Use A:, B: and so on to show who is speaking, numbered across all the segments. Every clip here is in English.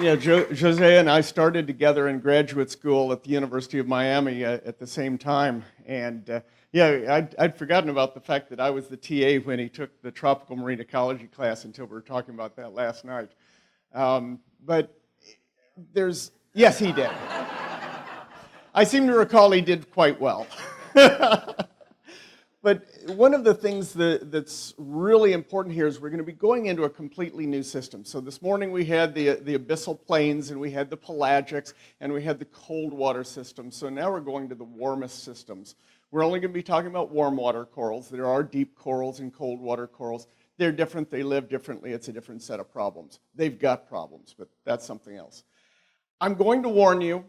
A: Jose and I started together in graduate school at the University of Miami at the same time. And I'd forgotten about the fact that I was the TA when he took the tropical marine ecology class until we were talking about that last night. Yes, he did. I seem to recall he did quite well. But one of the things that's really important here is we're going to be going into a completely new system. So this morning we had the abyssal plains, and we had the pelagics, and we had the cold water system. So now we're going to the warmest systems. We're only going to be talking about warm water corals. There are deep corals and cold water corals. They're different. They live differently. It's a different set of problems. They've got problems, but that's something else. I'm going to warn you,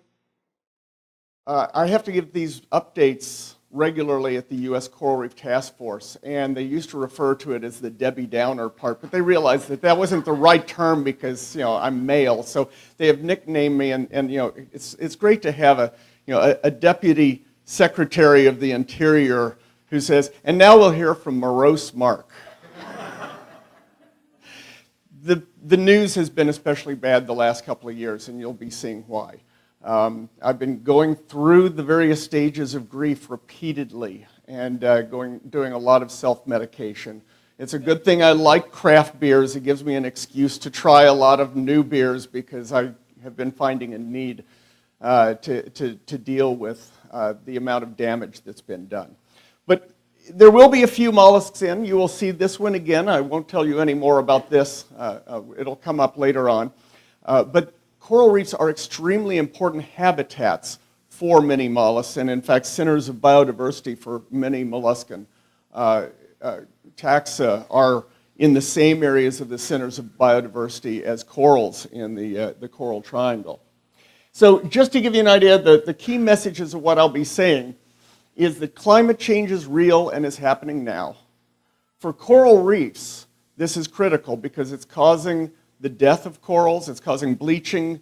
A: I have to give these updates regularly at the U.S. Coral Reef Task Force, and they used to refer to it as the Debbie Downer part, but they realized that that wasn't the right term because I'm male, so they have nicknamed me, and it's great to have a deputy secretary of the Interior who says, and now we'll hear from morose Mark. The news has been especially bad the last couple of years, and you'll be seeing why. I've been going through the various stages of grief repeatedly and doing a lot of self-medication. It's a good thing I like craft beers. It gives me an excuse to try a lot of new beers because I have been finding a need to deal with the amount of damage that's been done. But there will be a few mollusks in. You will see this one again. I won't tell you any more about this. It'll come up later on. But coral reefs are extremely important habitats for many mollusks, and in fact centers of biodiversity for many molluscan taxa are in the same areas of the centers of biodiversity as corals in the coral triangle. So just to give you an idea, the key messages of what I'll be saying is that climate change is real and is happening now. For coral reefs, this is critical because it's causing the death of corals, it's causing bleaching,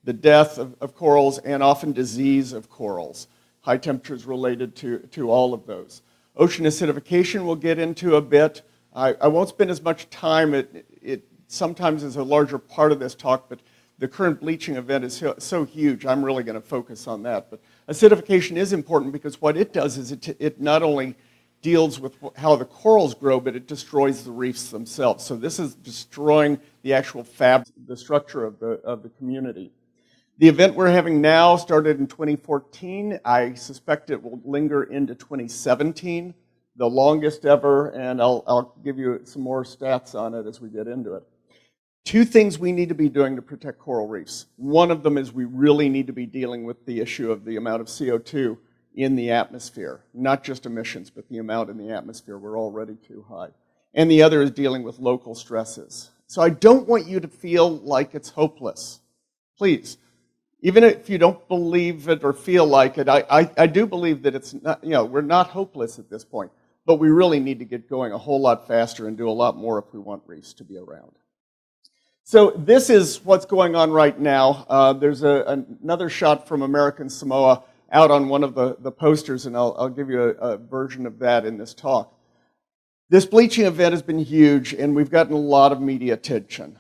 A: the death of corals, and often disease of corals. High temperatures related to all of those. Ocean acidification we'll get into a bit. I won't spend as much time, it sometimes is a larger part of this talk, but the current bleaching event is so huge, I'm really going to focus on that. But acidification is important because what it does is it not only deals with how the corals grow, but it destroys the reefs themselves. So this is destroying the actual the structure of the community. The event we're having now started in 2014. I suspect it will linger into 2017, the longest ever, and I'll give you some more stats on it as we get into it. Two things we need to be doing to protect coral reefs. One of them is we really need to be dealing with the issue of the amount of CO2 in the atmosphere, not just emissions, but the amount in the atmosphere. We're already too high. And the other is dealing with local stresses. So I don't want you to feel like it's hopeless. Please, even if you don't believe it or feel like it, I do believe that it's not, we're not hopeless at this point, but we really need to get going a whole lot faster and do a lot more if we want reefs to be around. So this is what's going on right now. There's another shot from American Samoa out on one of the posters, and I'll give you a version of that in this talk. This bleaching event has been huge, and we've gotten a lot of media attention.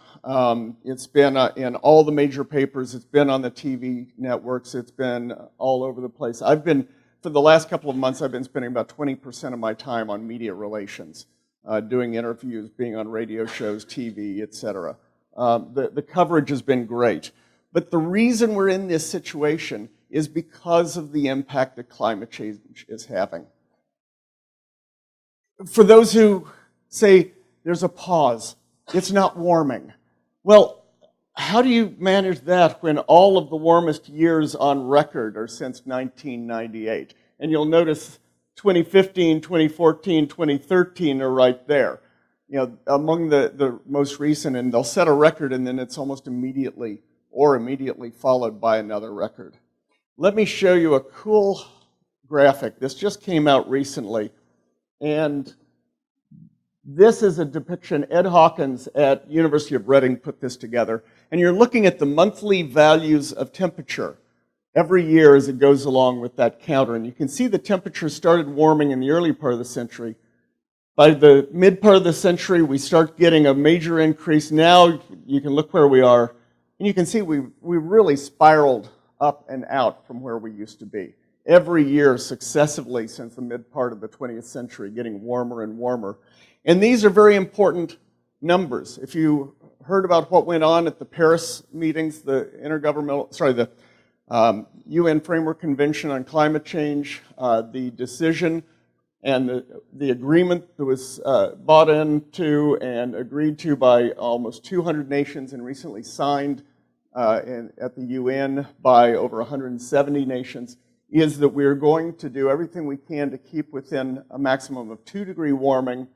A: It's been in all the major papers, it's been on the TV networks, it's been all over the place. For the last couple of months, I've been spending about 20% of my time on media relations, doing interviews, being on radio shows, TV, etc. The coverage has been great. But the reason we're in this situation is because of the impact that climate change is having. For those who say there's a pause, it's not warming. Well, how do you manage that when all of the warmest years on record are since 1998? And you'll notice 2015, 2014, 2013 are right there. Among the most recent, and they'll set a record and then it's almost immediately followed by another record. Let me show you a cool graphic. This just came out recently, and this is a depiction. Ed Hawkins at University of Reading put this together, and you're looking at the monthly values of temperature every year as it goes along with that counter, and you can see the temperature started warming in the early part of the century. By the mid part of the century, we start getting a major increase. Now you can look where we are And you can see we really spiraled up and out from where we used to be. Every year successively since the mid part of the 20th century, getting warmer and warmer. And these are very important numbers. If you heard about what went on at the Paris meetings, the UN Framework Convention on Climate Change, the decision and the agreement that was bought into and agreed to by almost 200 nations and recently signed at the UN by over 170 nations, is that we're going to do everything we can to keep within a maximum of 2-degree warming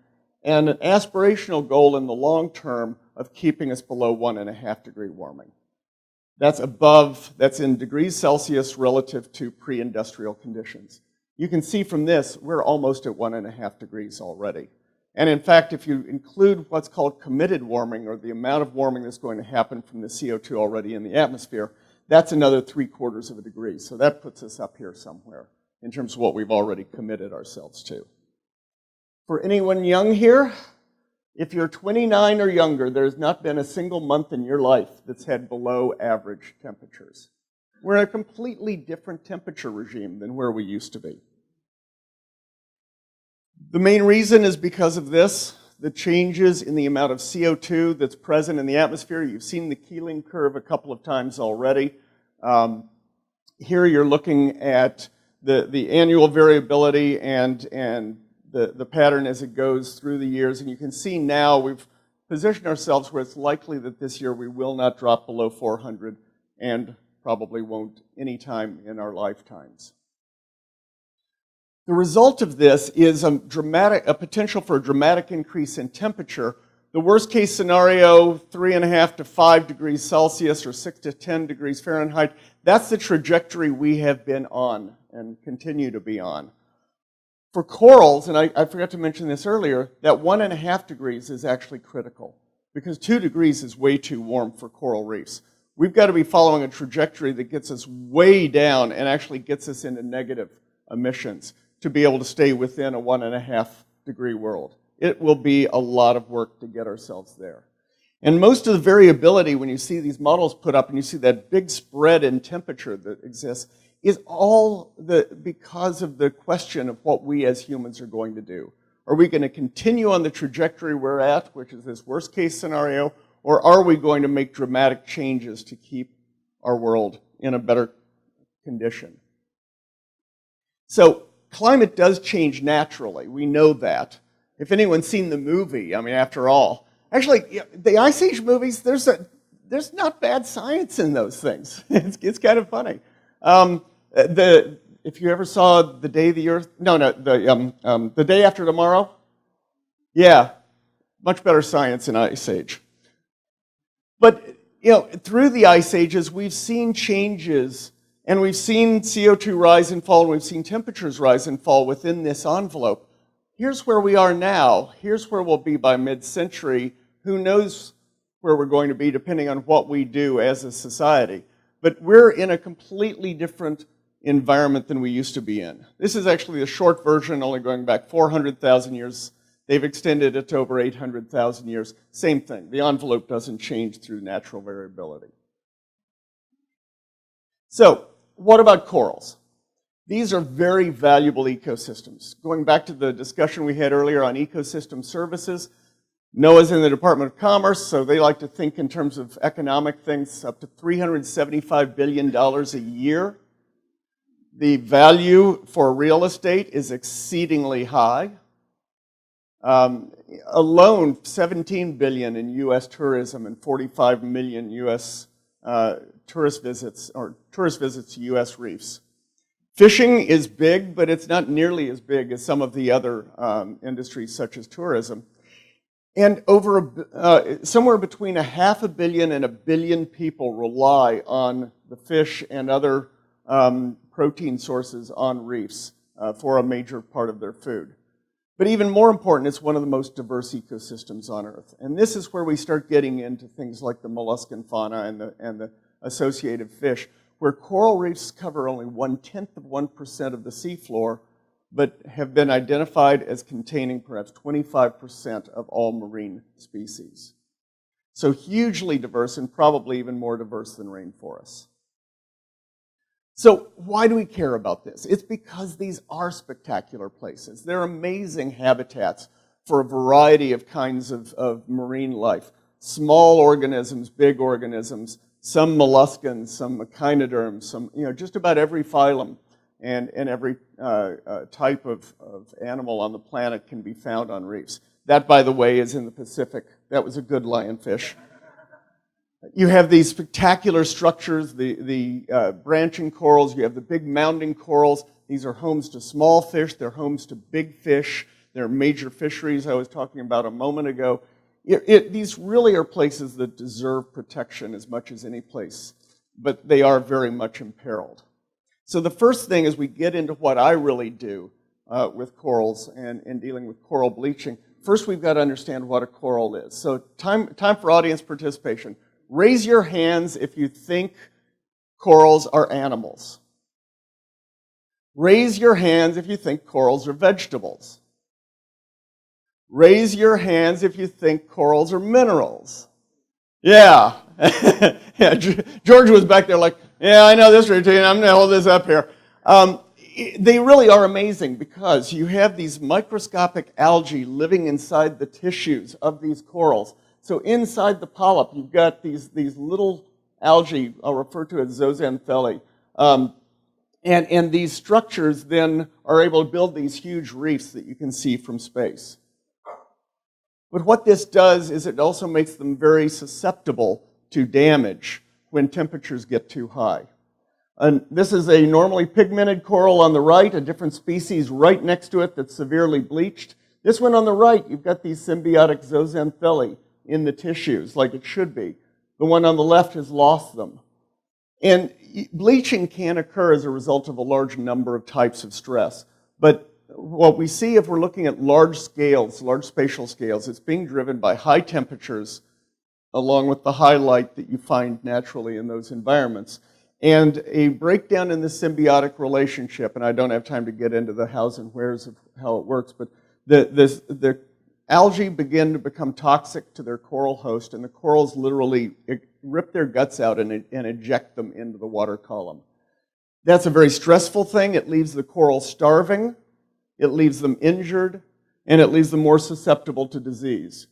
A: and an aspirational goal in the long term of keeping us below 1.5-degree warming. That's in degrees Celsius relative to pre-industrial conditions. You can see from this, we're almost at 1.5 degrees already. And in fact, if you include what's called committed warming, or the amount of warming that's going to happen from the CO2 already in the atmosphere, that's another 3/4 of a degree. So that puts us up here somewhere in terms of what we've already committed ourselves to. For anyone young here, if you're 29 or younger, there's not been a single month in your life that's had below average temperatures. We're in a completely different temperature regime than where we used to be. The main reason is because of this, the changes in the amount of CO2 that's present in the atmosphere. You've seen the Keeling curve a couple of times already. Here you're looking at the annual variability and the pattern as it goes through the years. And you can see now we've positioned ourselves where it's likely that this year we will not drop below 400 and probably won't anytime in our lifetimes. The result of this is a potential for a dramatic increase in temperature. The worst case scenario, 3.5 to 5 degrees Celsius or 6 to 10 degrees Fahrenheit, that's the trajectory we have been on and continue to be on. For corals, and I forgot to mention this earlier, that 1.5 degrees is actually critical because 2 degrees is way too warm for coral reefs. We've got to be following a trajectory that gets us way down and actually gets us into negative emissions to be able to stay within a 1.5 degree world. It will be a lot of work to get ourselves there. And most of the variability when you see these models put up and you see that big spread in temperature that exists is all because of the question of what we as humans are going to do. Are we going to continue on the trajectory we're at, which is this worst case scenario, or are we going to make dramatic changes to keep our world in a better condition? So climate does change naturally. We know that. If anyone's seen the movie, I mean, after all, actually, the Ice Age movies, there's not bad science in those things. It's kind of funny. If you ever saw The Day the Earth, The Day After Tomorrow, yeah, much better science in Ice Age. But through the ice ages, we've seen changes, and we've seen CO2 rise and fall, and we've seen temperatures rise and fall within this envelope. Here's where we are now. Here's where we'll be by mid-century. Who knows where we're going to be depending on what we do as a society. But we're in a completely different environment than we used to be in. This is actually the short version, only going back 400,000 years. They've extended it to over 800,000 years. Same thing. The envelope doesn't change through natural variability. So, what about corals? These are very valuable ecosystems. Going back to the discussion we had earlier on ecosystem services, NOAA's in the Department of Commerce, so they like to think in terms of economic things, up to $375 billion a year. The value for real estate is exceedingly high. Alone, $17 billion in U.S. tourism and 45 million U.S. tourist visits to U.S. reefs. Fishing is big, but it's not nearly as big as some of the other industries such as tourism. And somewhere between 500 million and 1 billion people rely on the fish and other protein sources on reefs for a major part of their food. But even more important, it's one of the most diverse ecosystems on Earth. And this is where we start getting into things like the molluscan fauna and the associated fish, where coral reefs cover only 0.1% of the seafloor, but have been identified as containing perhaps 25% of all marine species. So hugely diverse and probably even more diverse than rainforests. So why do we care about this? It's because these are spectacular places. They're amazing habitats for a variety of kinds of marine life. Small organisms, big organisms, some molluscans, some echinoderms, some, just about every phylum and every type of animal on the planet can be found on reefs. That, by the way, is in the Pacific. That was a good lionfish. You have these spectacular structures, the branching corals, you have the big mounding corals. These are homes to small fish, they're homes to big fish, they're major fisheries I was talking about a moment ago. These really are places that deserve protection as much as any place, but they are very much imperiled. So the first thing as we get into what I really do with corals and dealing with coral bleaching, first we've got to understand what a coral is. So time for audience participation. Raise your hands if you think corals are animals. Raise your hands if you think corals are vegetables. Raise your hands if you think corals are minerals. Yeah. Yeah. George was back there like, yeah, I know this routine. I'm going to hold this up here. They really are amazing because you have these microscopic algae living inside the tissues of these corals. So inside the polyp, you've got these little algae, I'll refer to as zooxanthellae. And these structures then are able to build these huge reefs that you can see from space. But what this does is it also makes them very susceptible to damage when temperatures get too high. And this is a normally pigmented coral on the right, a different species right next to it that's severely bleached. This one on the right, you've got these symbiotic zooxanthellae in the tissues, like it should be. The one on the left has lost them. And bleaching can occur as a result of a large number of types of stress. But what we see if we're looking at large scales, large spatial scales, it's being driven by high temperatures along with the high light that you find naturally in those environments. And a breakdown in the symbiotic relationship, and I don't have time to get into the hows and wheres of how it works, but the algae begin to become toxic to their coral host, and the corals literally rip their guts out and eject them into the water column. That's a very stressful thing. It leaves the coral starving, it leaves them injured, and it leaves them more susceptible to disease.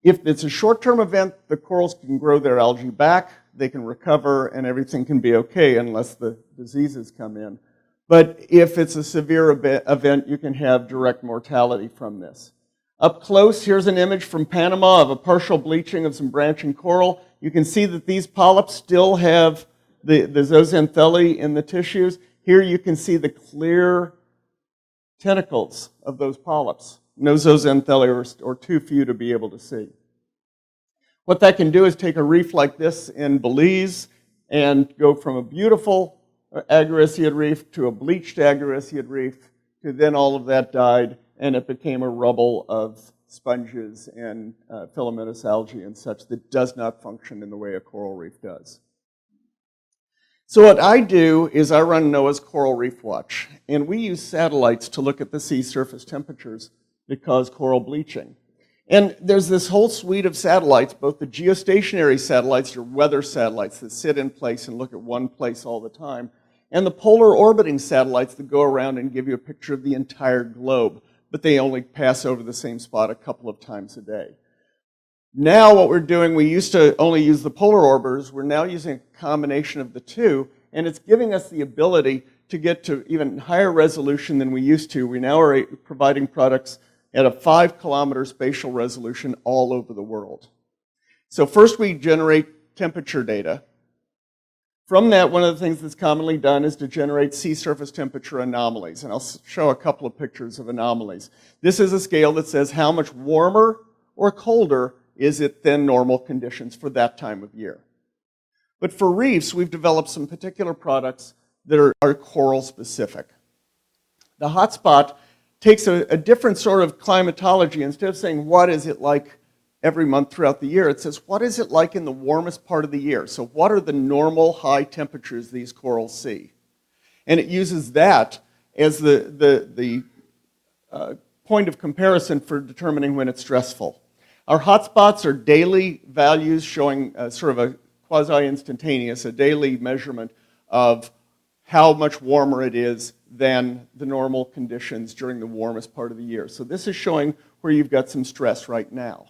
A: If it's a short-term event, the corals can grow their algae back, they can recover, and everything can be okay unless the diseases come in. But if it's a severe event, you can have direct mortality from this. Up close, here's an image from Panama of a partial bleaching of some branching coral. You can see that these polyps still have the zooxanthellae in the tissues. Here you can see the clear tentacles of those polyps. No zooxanthellae or too few to be able to see. What that can do is take a reef like this in Belize and go from a beautiful agaricid reef to a bleached agaricid reef to then all of that died and it became a rubble of sponges and filamentous algae and such that does not function in the way a coral reef does. So what I do is I run NOAA's Coral Reef Watch, and we use satellites to look at the sea surface temperatures that cause coral bleaching. And there's this whole suite of satellites, both the geostationary satellites or weather satellites that sit in place and look at one place all the time, and the polar orbiting satellites that go around and give you a picture of the entire globe, but they only pass over the same spot a couple of times a day. Now what we're doing, we used to only use the polar orbiters, we're now using a combination of the two, and it's giving us the ability to get to even higher resolution than we used to. We now are providing products at a 5-kilometer spatial resolution all over the world. So first we generate temperature data. From that, one of the things that's commonly done is to generate sea surface temperature anomalies, and I'll show a couple of pictures of anomalies. This is a scale that says how much warmer or colder is it than normal conditions for that time of year. But for reefs, we've developed some particular products that are coral specific. The hotspot takes a different sort of climatology. Instead of saying what is it like every month throughout the year, it says what is it like in the warmest part of the year. So what are the normal high temperatures these corals see? And it uses that as the point of comparison for determining when it's stressful. Our hotspots are daily values showing sort of a quasi-instantaneous, a daily measurement of how much warmer it is than the normal conditions during the warmest part of the year. So this is showing where you've got some stress right now.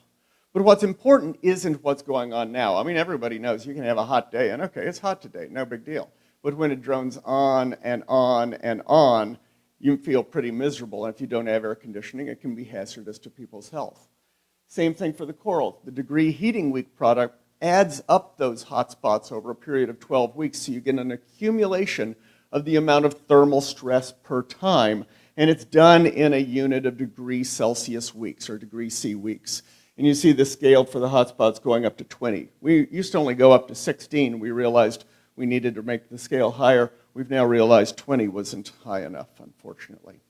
A: But what's important isn't what's going on now. I mean, everybody knows you can have a hot day, and okay, it's hot today, no big deal. But when it drones on and on and on, you feel pretty miserable. And if you don't have air conditioning, it can be hazardous to people's health. Same thing for the coral. The degree heating week product adds up those hot spots over a period of 12 weeks, so you get an accumulation of the amount of thermal stress per time, and it's done in a unit of degree Celsius weeks, or degree C weeks. And you see the scale for the hotspots going up to 20. We used to only go up to 16. We realized we needed to make the scale higher. We've now realized 20 wasn't high enough, unfortunately.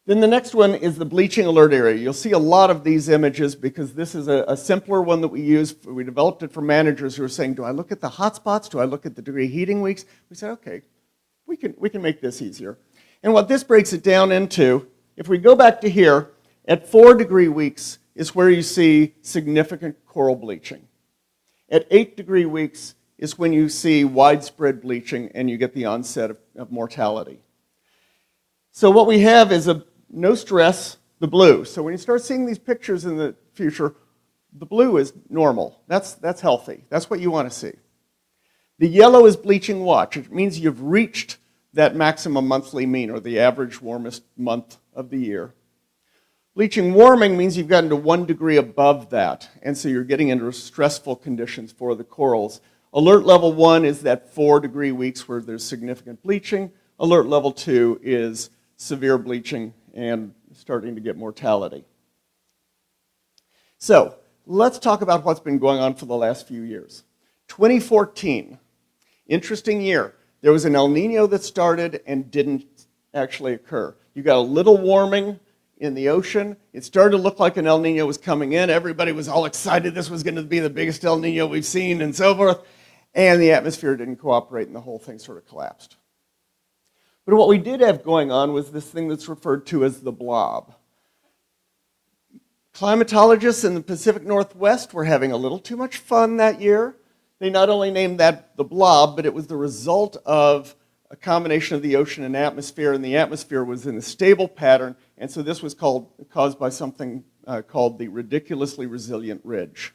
A: Then the next one is the bleaching alert area. You'll see a lot of these images because this is a simpler one that we use. We developed it for managers who are saying, do I look at the hotspots? Do I look at the degree heating weeks? We said, okay, we can make this easier. And what this breaks it down into, if we go back to here, at 4 degree weeks is where you see significant coral bleaching. At 8 degree weeks is when you see widespread bleaching and you get the onset of mortality. So what we have is no stress, the blue. So when you start seeing these pictures in the future, the blue is normal. That's healthy. That's what you want to see. The yellow is bleaching watch. It means you've reached that maximum monthly mean, or the average warmest month of the year. Bleaching warming means you've gotten to 1 degree above that, and so you're getting into stressful conditions for the corals. Alert level 1 is that 4 degree weeks where there's significant bleaching. Alert level 2 is severe bleaching and starting to get mortality. So let's talk about what's been going on for the last few years. 2014, interesting year. There was an El Nino that started and didn't actually occur. You got a little warming in the ocean. It started to look like an El Nino was coming in. Everybody was all excited this was going to be the biggest El Nino we've seen and so forth. And the atmosphere didn't cooperate and the whole thing sort of collapsed. But what we did have going on was this thing that's referred to as the blob. Climatologists in the Pacific Northwest were having a little too much fun that year. They not only named that the blob, but it was the result of a combination of the ocean and atmosphere, and the atmosphere was in a stable pattern, and so this was caused by something called the ridiculously resilient ridge,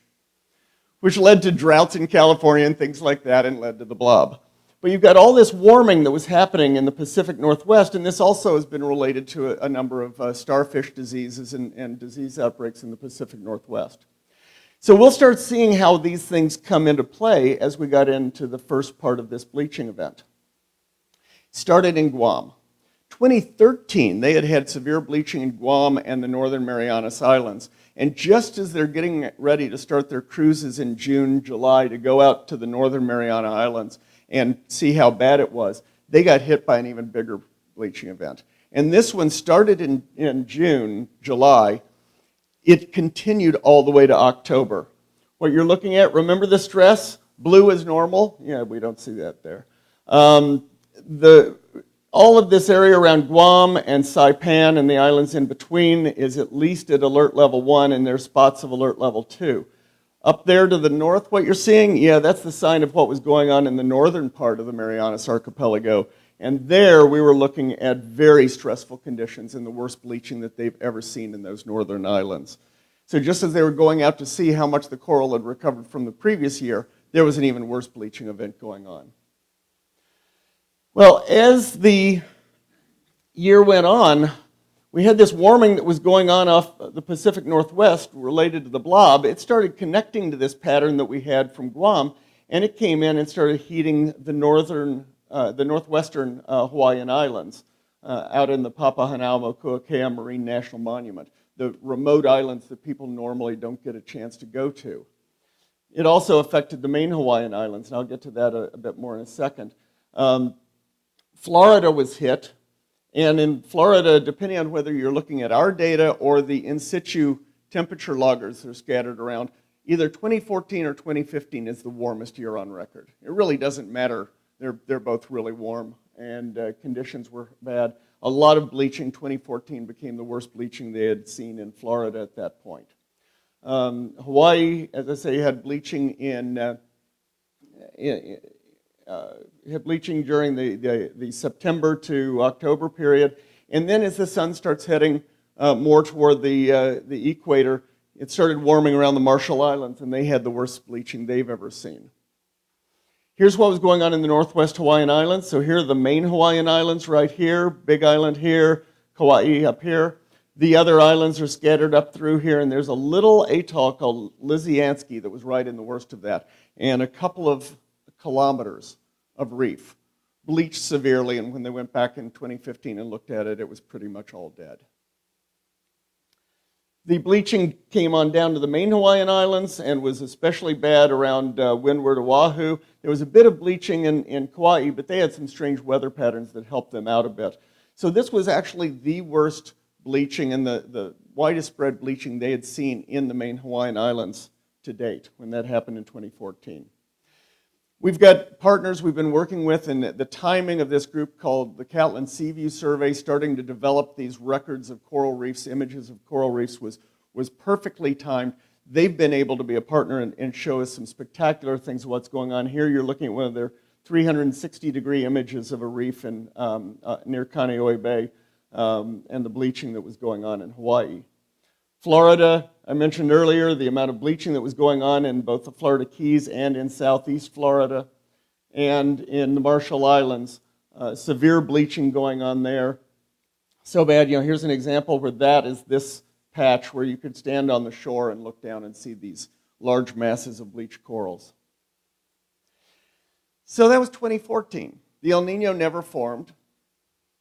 A: which led to droughts in California and things like that, and led to the blob. But you've got all this warming that was happening in the Pacific Northwest, and this also has been related to a number of starfish diseases and disease outbreaks in the Pacific Northwest. So we'll start seeing how these things come into play as we got into the first part of this bleaching event. Started in Guam. 2013, they had had severe bleaching in Guam and the Northern Marianas Islands. And just as they're getting ready to start their cruises in June, July to go out to the Northern Mariana Islands and see how bad it was, they got hit by an even bigger bleaching event. And this one started in June, July. It continued all the way to October. What you're looking at, remember the stress? Blue is normal. Yeah, we don't see that there. All of this area around Guam and Saipan and the islands in between is at least at alert level 1, and there's spots of alert level 2. Up there to the north, what you're seeing, yeah, that's the sign of what was going on in the northern part of the Marianas Archipelago. And there we were looking at very stressful conditions and the worst bleaching that they've ever seen in those northern islands. So just as they were going out to see how much the coral had recovered from the previous year, there was an even worse bleaching event going on. Well, as the year went on, we had this warming that was going on off the Pacific Northwest related to the blob. It started connecting to this pattern that we had from Guam, and it came in and started heating the northwestern Hawaiian Islands out in the Papahanaumokuakea Marine National Monument, the remote islands that people normally don't get a chance to go to. It also affected the main Hawaiian Islands, and I'll get to that a bit more in a second. Florida was hit, and in Florida, depending on whether you're looking at our data or the in situ temperature loggers that are scattered around, either 2014 or 2015 is the warmest year on record. It really doesn't matter. They're both really warm, and conditions were bad. A lot of bleaching. 2014 became the worst bleaching they had seen in Florida at that point. Hawaii, as I say, had bleaching had bleaching during the September to October period, and then as the sun starts heading more toward the equator, it started warming around the Marshall Islands, and they had the worst bleaching they've ever seen. Here's what was going on in the northwest Hawaiian Islands. So here are the main Hawaiian Islands right here, Big Island here, Kauai up here. The other islands are scattered up through here, and there's a little atoll called Lisiansky that was right in the worst of that, and a couple of kilometers of reef bleached severely, and when they went back in 2015 and looked at it, it was pretty much all dead. The bleaching came on down to the main Hawaiian Islands and was especially bad around windward Oahu. There was a bit of bleaching in Kauai, but they had some strange weather patterns that helped them out a bit. So this was actually the worst bleaching and the widest spread bleaching they had seen in the main Hawaiian Islands to date when that happened in 2014. We've got partners we've been working with, and the timing of this group called the Catlin Sea View Survey, starting to develop these records of coral reefs, images of coral reefs, was perfectly timed. They've been able to be a partner and show us some spectacular things of what's going on. Here you're looking at one of their 360-degree images of a reef in, near Kaneohe Bay and the bleaching that was going on in Hawaii. Florida, I mentioned earlier the amount of bleaching that was going on in both the Florida Keys and in southeast Florida and in the Marshall Islands. Severe bleaching going on there. So bad, here's an example where that is this patch where you could stand on the shore and look down and see these large masses of bleached corals. So that was 2014. The El Nino never formed.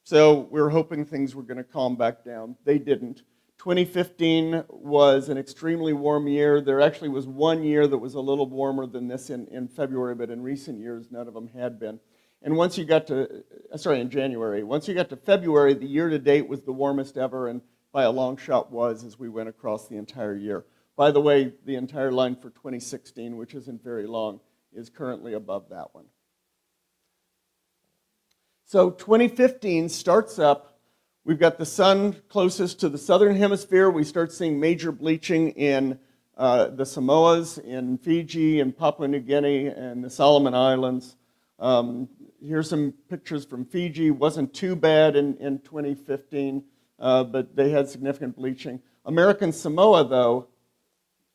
A: So we were hoping things were going to calm back down. They didn't. 2015 was an extremely warm year. There actually was one year that was a little warmer than this in February, but in recent years, none of them had been. And once you got to, in January, once you got to February, the year-to-date was the warmest ever, and by a long shot was as we went across the entire year. By the way, the entire line for 2016, which isn't very long, is currently above that one. So 2015 starts up. We've got the sun closest to the southern hemisphere. We start seeing major bleaching in the Samoas, in Fiji, and Papua New Guinea, and the Solomon Islands. Here's some pictures from Fiji. Wasn't too bad in 2015, but they had significant bleaching. American Samoa, though,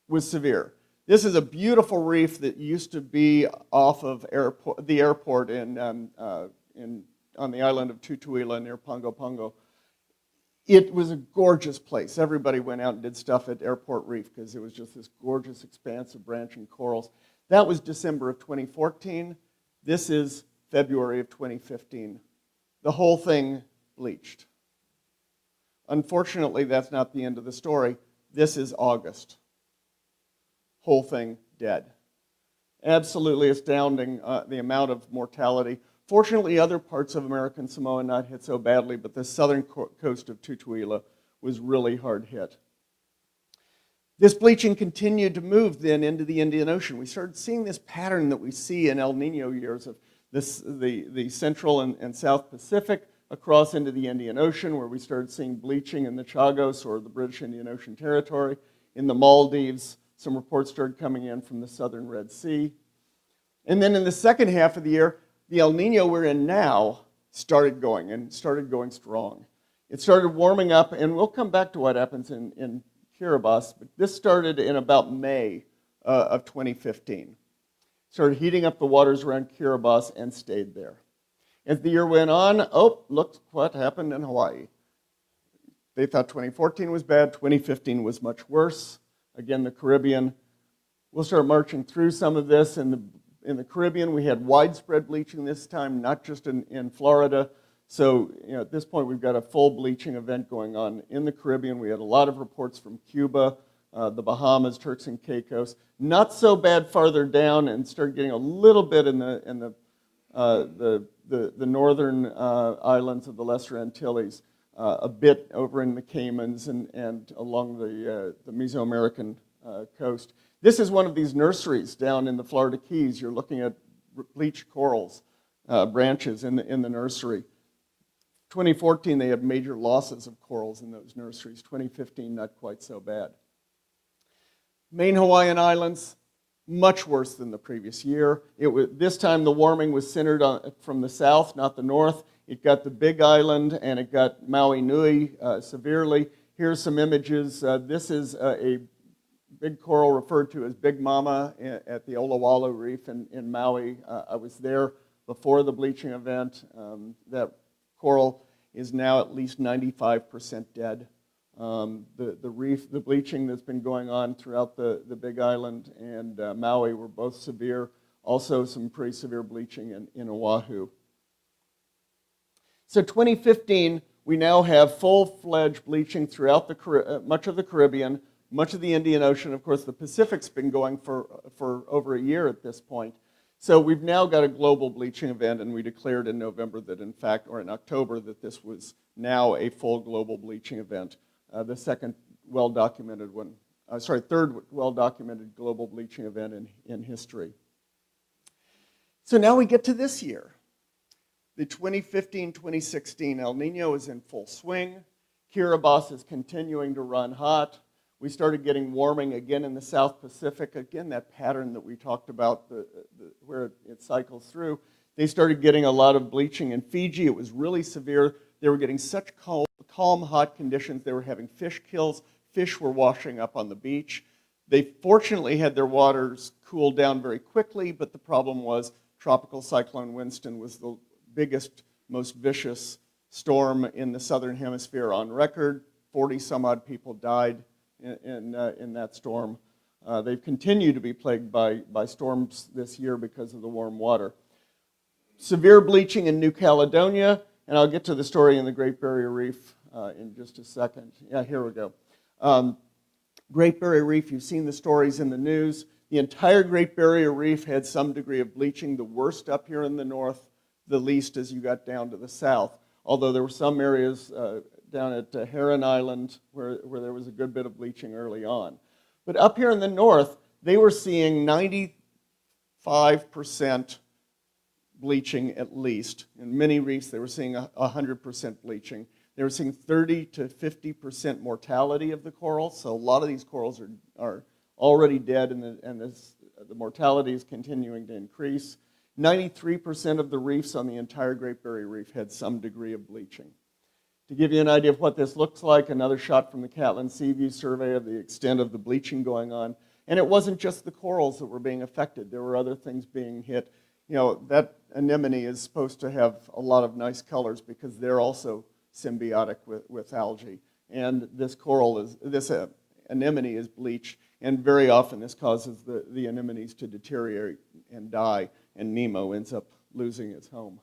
A: was severe. This is a beautiful reef that used to be off of the airport on the island of Tutuila near Pongo Pongo. It was a gorgeous place. Everybody went out and did stuff at Airport Reef because it was just this gorgeous expanse of branching corals. That was December of 2014. This is February of 2015. The whole thing bleached. Unfortunately, that's not the end of the story. This is August. Whole thing dead. Absolutely astounding, the amount of mortality. Fortunately, other parts of American Samoa not hit so badly, but the southern coast of Tutuila was really hard hit. This bleaching continued to move then into the Indian Ocean. We started seeing this pattern that we see in El Nino years of the central and South Pacific across into the Indian Ocean, where we started seeing bleaching in the Chagos, or the British Indian Ocean Territory. In the Maldives, some reports started coming in from the southern Red Sea. And then in the second half of the year, the El Nino we're in now started going strong. It started warming up, and we'll come back to what happens in Kiribati, but this started in about May of 2015. Started heating up the waters around Kiribati and stayed there. As the year went on, look what happened in Hawaii. They thought 2014 was bad, 2015 was much worse. Again, the Caribbean. We'll start marching through some of this. In the Caribbean, we had widespread bleaching this time, not just in Florida. So at this point, we've got a full bleaching event going on in the Caribbean. We had a lot of reports from Cuba, the Bahamas, Turks and Caicos. Not so bad farther down, and started getting a little bit in the northern islands of the Lesser Antilles, a bit over in the Caymans and along the Mesoamerican coast. This is one of these nurseries down in the Florida Keys. You're looking at bleached corals, branches in the nursery. 2014, they had major losses of corals in those nurseries. 2015, not quite so bad. Main Hawaiian Islands, much worse than the previous year. This time the warming was centered from the south, not the north. It got the Big Island and it got Maui Nui severely. Here's some images. This is a big coral referred to as Big Mama at the Olawalu Reef in Maui. I was there before the bleaching event. That coral is now at least 95% dead. The reef, the bleaching that's been going on throughout the Big Island and Maui were both severe. Also some pretty severe bleaching in Oahu. So 2015, we now have full-fledged bleaching throughout much of the Caribbean, much of the Indian Ocean. Of course, the Pacific's been going for over a year at this point. So we've now got a global bleaching event, and we declared in November that in fact, or in October, that this was now a full global bleaching event. The second well-documented one, third well-documented global bleaching event in history. So now we get to this year. The 2015-2016 El Nino is in full swing. Kiribati is continuing to run hot. We started getting warming again in the South Pacific. Again, that pattern that we talked about where it cycles through. They started getting a lot of bleaching in Fiji. It was really severe. They were getting such calm, hot conditions. They were having fish kills. Fish were washing up on the beach. They fortunately had their waters cooled down very quickly, but the problem was Tropical Cyclone Winston was the biggest, most vicious storm in the southern hemisphere on record. 40-some-odd people died in that storm. They've continued to be plagued by storms this year because of the warm water. Severe bleaching in New Caledonia, and I'll get to the story in the Great Barrier Reef in just a second. Yeah, here we go. Great Barrier Reef, you've seen the stories in the news. The entire Great Barrier Reef had some degree of bleaching, the worst up here in the north, the least as you got down to the south. Although there were some areas down at Heron Island where there was a good bit of bleaching early on. But up here in the north, they were seeing 95% bleaching at least. In many reefs, they were seeing 100% bleaching. They were seeing 30 to 50% mortality of the corals. So a lot of these corals are already dead, and the mortality is continuing to increase. 93% of the reefs on the entire Great Barrier Reef had some degree of bleaching. To give you an idea of what this looks like, another shot from the Catlin Seaview survey of the extent of the bleaching going on. And it wasn't just the corals that were being affected. There were other things being hit. You know, that anemone is supposed to have a lot of nice colors because they're also symbiotic with algae. And this anemone is bleached, and very often this causes the anemones to deteriorate and die, and Nemo ends up losing its home.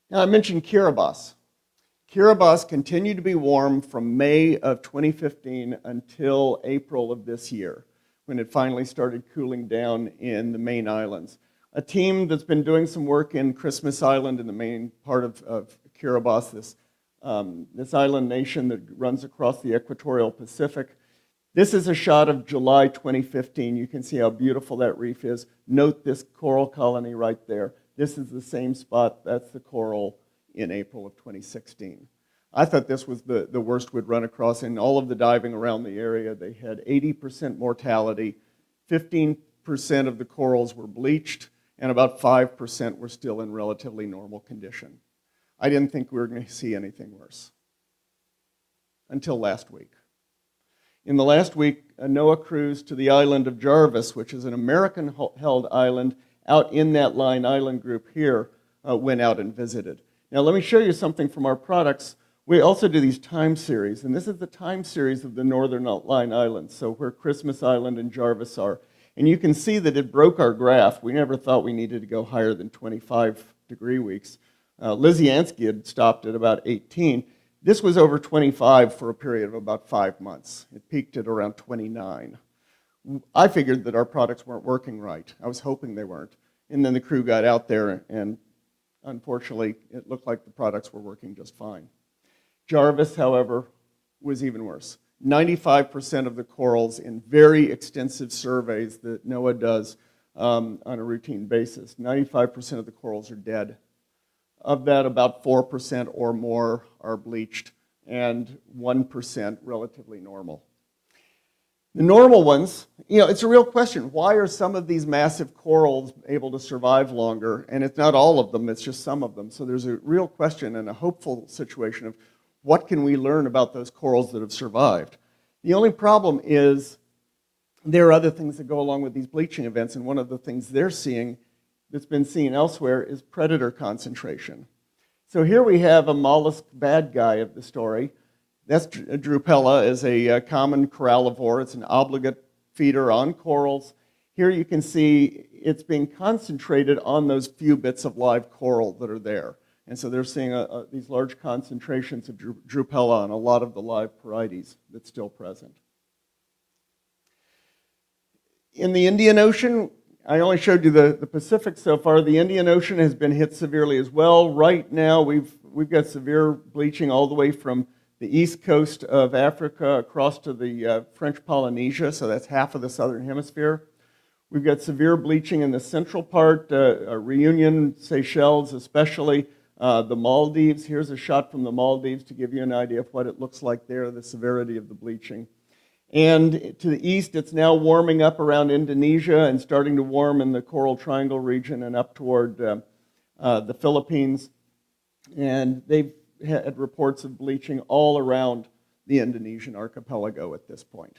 A: Now, I mentioned Kiribati. Kiribati continued to be warm from May of 2015 until April of this year, when it finally started cooling down in the main islands. A team that's been doing some work in Christmas Island in the main part of Kiribati, this island nation that runs across the equatorial Pacific. This is a shot of July 2015. You can see how beautiful that reef is. Note this coral colony right there. This is the same spot. That's the coral in April of 2016. I thought this was the worst we'd run across. In all of the diving around the area, they had 80% mortality, 15% of the corals were bleached, and about 5% were still in relatively normal condition. I didn't think we were going to see anything worse until last week. In the last week, a NOAA cruise to the island of Jarvis, which is an American-held island out in that Line Island group here, went out and visited. Now, let me show you something from our products. We also do these time series, and this is the time series of the Northern Line Islands, so where Christmas Island and Jarvis are. And you can see that it broke our graph. We never thought we needed to go higher than 25 degree weeks. Lisiansky had stopped at about 18. This was over 25 for a period of about 5 months. It peaked at around 29. I figured that our products weren't working right. I was hoping they weren't. And then the crew got out there, and unfortunately, it looked like the products were working just fine. Jarvis, however, was even worse. 95% of the corals in very extensive surveys that NOAA does on a routine basis, 95% of the corals are dead. Of that, about 4% or more are bleached, and 1% relatively normal. The normal ones, it's a real question. Why are some of these massive corals able to survive longer? And it's not all of them, it's just some of them. So there's a real question and a hopeful situation of what can we learn about those corals that have survived? The only problem is there are other things that go along with these bleaching events, and one of the things they're seeing that's been seen elsewhere is predator concentration. So here we have a mollusk bad guy of the story. That's Drupella, is a common corallivore. It's an obligate feeder on corals. Here you can see it's being concentrated on those few bits of live coral that are there. And so they're seeing these large concentrations of Drupella on a lot of the live Perites that's still present. In the Indian Ocean, I only showed you the Pacific so far. The Indian Ocean has been hit severely as well. Right now, we've got severe bleaching all the way from the east coast of Africa across to the French Polynesia, so that's half of the southern hemisphere. We've got severe bleaching in the central part, Reunion, Seychelles especially, the Maldives. Here's a shot from the Maldives to give you an idea of what it looks like there, the severity of the bleaching. And to the east, it's now warming up around Indonesia and starting to warm in the Coral Triangle region and up toward the Philippines. And they've had reports of bleaching all around the Indonesian archipelago at this point.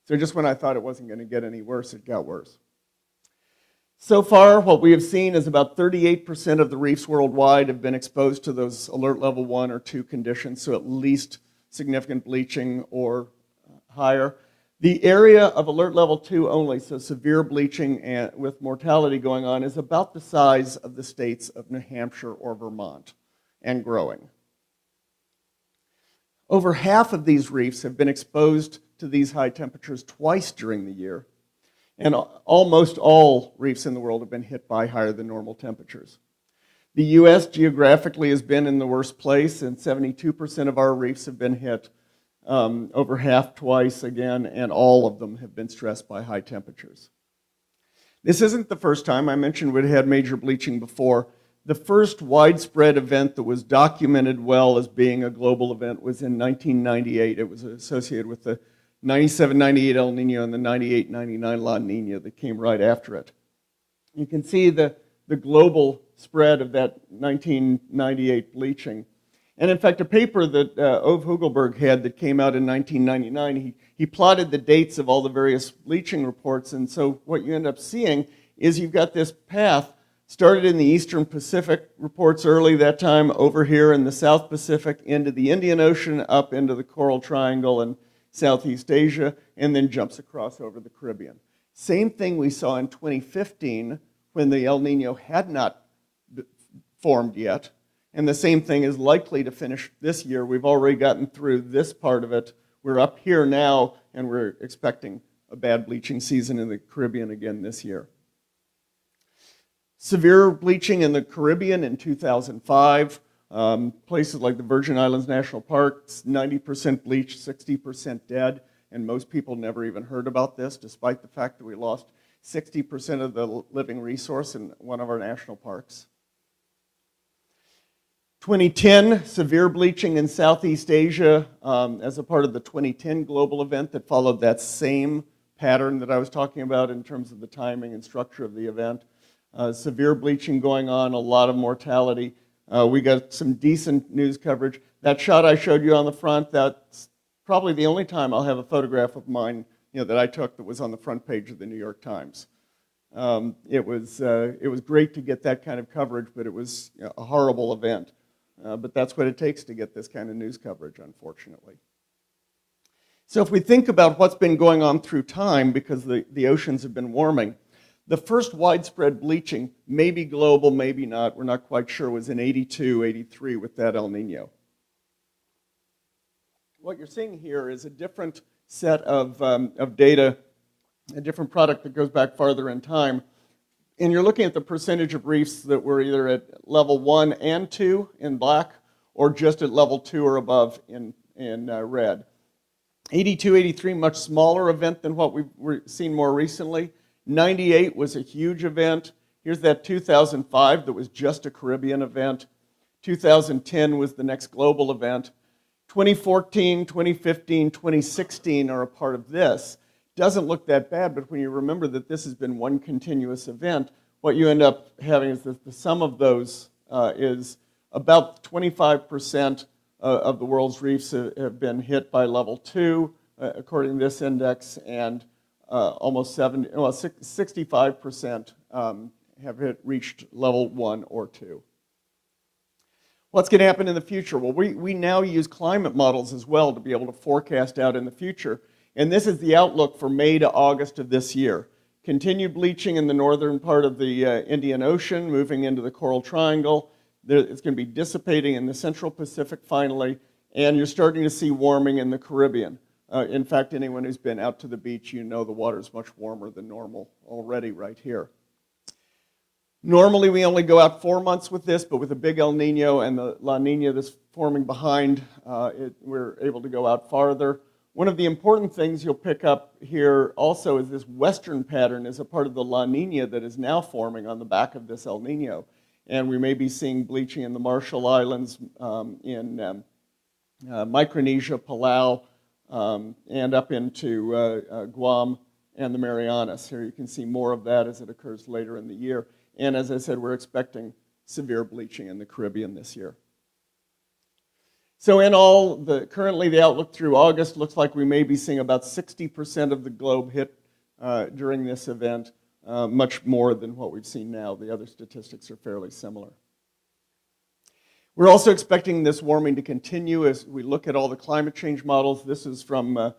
A: So just when I thought it wasn't going to get any worse, it got worse. So far, what we have seen is about 38% of the reefs worldwide have been exposed to those alert level 1 or 2 conditions, so at least significant bleaching or higher. The area of alert level 2 only, so severe bleaching and with mortality going on, is about the size of the states of New Hampshire or Vermont and growing. Over half of these reefs have been exposed to these high temperatures twice during the year, and almost all reefs in the world have been hit by higher than normal temperatures. The U.S. geographically has been in the worst place, and 72% of our reefs have been hit, over half twice again, and all of them have been stressed by high temperatures. This isn't the first time. I mentioned we'd had major bleaching before. The first widespread event that was documented well as being a global event was in 1998. It was associated with the 97-98 El Nino and the 98-99 La Nina that came right after it. You can see the global spread of that 1998 bleaching. And in fact, a paper that Ove Hugelberg had that came out in 1999, he plotted the dates of all the various bleaching reports, and so what you end up seeing is you've got this path started in the Eastern Pacific, reports early that time, over here in the South Pacific, into the Indian Ocean, up into the Coral Triangle and Southeast Asia, and then jumps across over the Caribbean. Same thing we saw in 2015 when the El Nino had not formed yet, and the same thing is likely to finish this year. We've already gotten through this part of it. We're up here now, and we're expecting a bad bleaching season in the Caribbean again this year. Severe bleaching in the Caribbean in 2005. Places like the Virgin Islands National Park, 90% bleached, 60% dead, and most people never even heard about this, despite the fact that we lost 60% of the living resource in one of our national parks. 2010, severe bleaching in Southeast Asia as a part of the 2010 global event that followed that same pattern that I was talking about in terms of the timing and structure of the event. Severe bleaching going on, a lot of mortality. We got some decent news coverage. That shot I showed you on the front, that's probably the only time I'll have a photograph of mine that I took that was on the front page of the New York Times. It was great to get that kind of coverage, but it was a horrible event. But that's what it takes to get this kind of news coverage, unfortunately. So if we think about what's been going on through time, because the oceans have been warming, the first widespread bleaching, maybe global, maybe not, we're not quite sure, was in 82, 83 with that El Nino. What you're seeing here is a different set of data, a different product that goes back farther in time. And you're looking at the percentage of reefs that were either at level 1 and 2 in black, or just at level 2 or above in red. 82, 83, much smaller event than what we've seen more recently. 98 was a huge event. Here's that 2005 that was just a Caribbean event. 2010 was the next global event. 2014, 2015, 2016 are a part of this. Doesn't look that bad, but when you remember that this has been one continuous event, what you end up having is that the sum of those is about 25% of the world's reefs have been hit by level 2, according to this index, and almost 65% have reached level 1 or 2. What's going to happen in the future? Well, we now use climate models as well to be able to forecast out in the future. And this is the outlook for May to August of this year. Continued bleaching in the northern part of the Indian Ocean, moving into the Coral Triangle. It's going to be dissipating in the Central Pacific finally. And you're starting to see warming in the Caribbean. In fact, anyone who's been out to the beach, you know the water is much warmer than normal already right here. Normally, we only go out 4 months with this, but with the big El Nino and the La Nina that's forming behind, we're able to go out farther. One of the important things you'll pick up here also is this western pattern is a part of the La Nina that is now forming on the back of this El Nino. And we may be seeing bleaching in the Marshall Islands, in Micronesia, Palau, and up into Guam and the Marianas. Here you can see more of that as it occurs later in the year. And as I said, we're expecting severe bleaching in the Caribbean this year. So in all, currently the outlook through August looks like we may be seeing about 60% of the globe hit during this event, much more than what we've seen now. The other statistics are fairly similar. We're also expecting this warming to continue as we look at all the climate change models. This is from a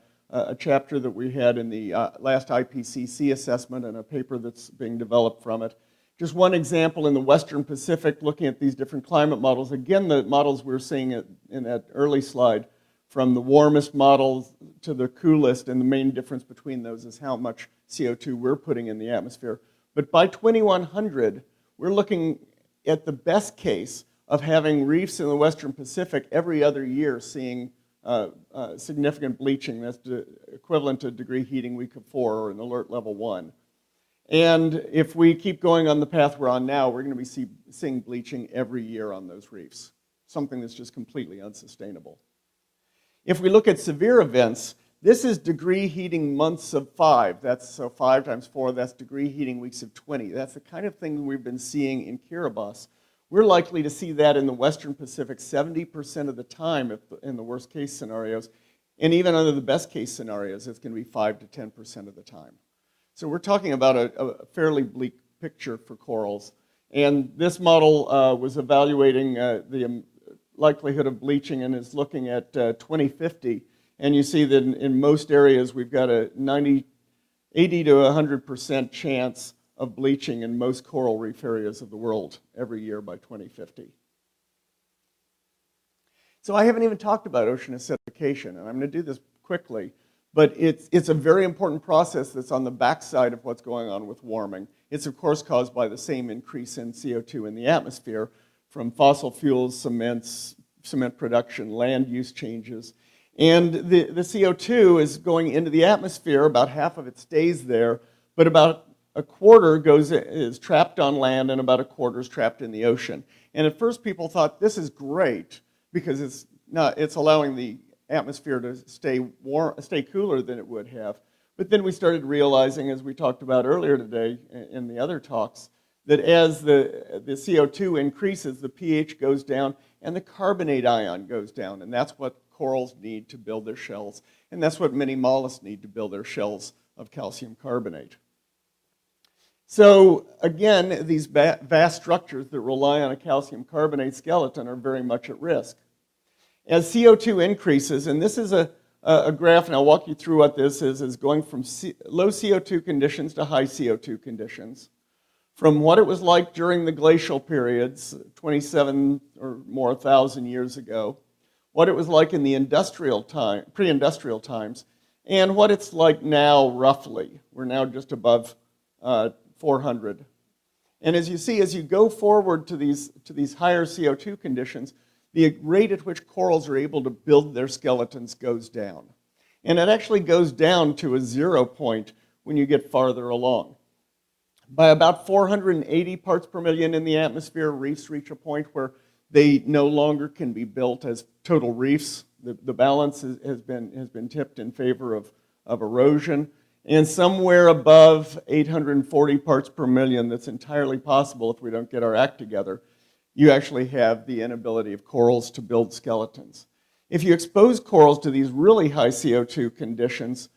A: chapter that we had in the last IPCC assessment and a paper that's being developed from it. Just one example in the Western Pacific, looking at these different climate models. Again, the models we're seeing in that early slide, from the warmest models to the coolest, and the main difference between those is how much CO2 we're putting in the atmosphere. But by 2100, we're looking at the best case of having reefs in the Western Pacific every other year seeing significant bleaching. That's equivalent to degree heating week of 4 or an alert level 1. And if we keep going on the path we're on now, we're going to be seeing bleaching every year on those reefs, something that's just completely unsustainable. If we look at severe events, this is degree heating months of 5. So 5 times 4, that's degree heating weeks of 20. That's the kind of thing we've been seeing in Kiribati. We're likely to see that in the Western Pacific 70% of the time in the worst case scenarios. And even under the best case scenarios, it's going to be 5 to 10% of the time. So we're talking about a fairly bleak picture for corals. And this model was evaluating the likelihood of bleaching and is looking at 2050. And you see that in most areas, we've got a 80 to 100% chance of bleaching in most coral reef areas of the world every year by 2050. So I haven't even talked about ocean acidification, and I'm going to do this quickly. But it's a very important process that's on the backside of what's going on with warming. It's, of course, caused by the same increase in CO2 in the atmosphere from fossil fuels, cement production, land use changes. And the CO2 is going into the atmosphere. About half of it stays there, but about a quarter is trapped on land, and about a quarter is trapped in the ocean. And at first, people thought this is great because it's allowing the atmosphere to stay cooler than it would have. But then we started realizing, as we talked about earlier today in the other talks, that as the CO2 increases, the pH goes down and the carbonate ion goes down. And that's what corals need to build their shells. And that's what many mollusks need to build their shells of calcium carbonate. So again, these vast structures that rely on a calcium carbonate skeleton are very much at risk. As CO2 increases, and this is a graph, and I'll walk you through what this is going from low CO2 conditions to high CO2 conditions, from what it was like during the glacial periods, 27 or more thousand years ago, what it was like in the pre-industrial times, and what it's like now roughly. We're now just above 400. And as you see, as you go forward to these higher CO2 conditions, the rate at which corals are able to build their skeletons goes down. And it actually goes down to a 0 point when you get farther along. By about 480 parts per million in the atmosphere, reefs reach a point where they no longer can be built as total reefs. The balance has been tipped in favor of erosion. And somewhere above 840 parts per million, that's entirely possible if we don't get our act together, you actually have the inability of corals to build skeletons. If you expose corals to these really high CO2 conditions,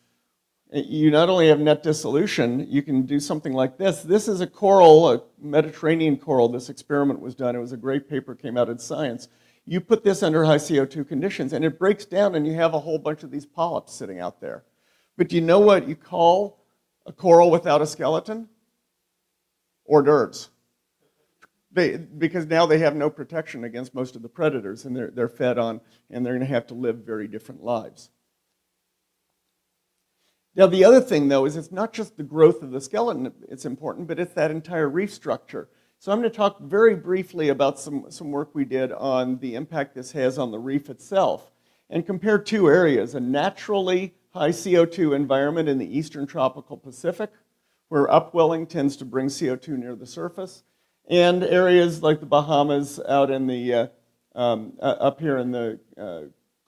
A: you not only have net dissolution, you can do something like this. This is a coral, a Mediterranean coral. This experiment was done. It was a great paper, came out in Science. You put this under high CO2 conditions, and it breaks down, and you have a whole bunch of these polyps sitting out there. But do you know what you call a coral without a skeleton? Hors d'oeuvres. Because now they have no protection against most of the predators, and they're fed on, and they're going to have to live very different lives. Now, the other thing, though, is it's not just the growth of the skeleton it's important, but it's that entire reef structure. So I'm going to talk very briefly about some work we did on the impact this has on the reef itself, and compare two areas: a naturally high CO2 environment in the eastern tropical Pacific, where upwelling tends to bring CO2 near the surface, and areas like the Bahamas out in the, up here in the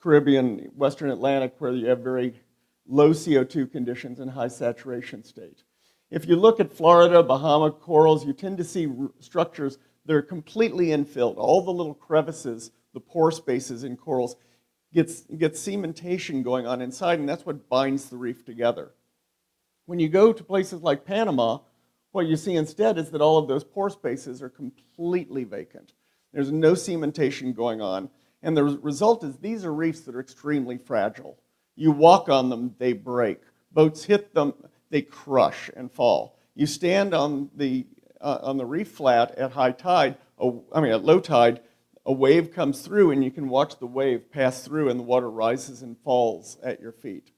A: Caribbean, Western Atlantic, where you have very low CO2 conditions and high saturation state. If you look at Florida, Bahama corals, you tend to see structures that are completely infilled. All the little crevices, the pore spaces in corals, get cementation going on inside, and that's what binds the reef together. When you go to places like Panama, what you see instead is that all of those pore spaces are completely vacant. There's no cementation going on, and the result is these are reefs that are extremely fragile. You walk on them, they break. Boats hit them, they crush and fall. You stand on the reef flat at high tide, at low tide, a wave comes through and you can watch the wave pass through and the water rises and falls at your feet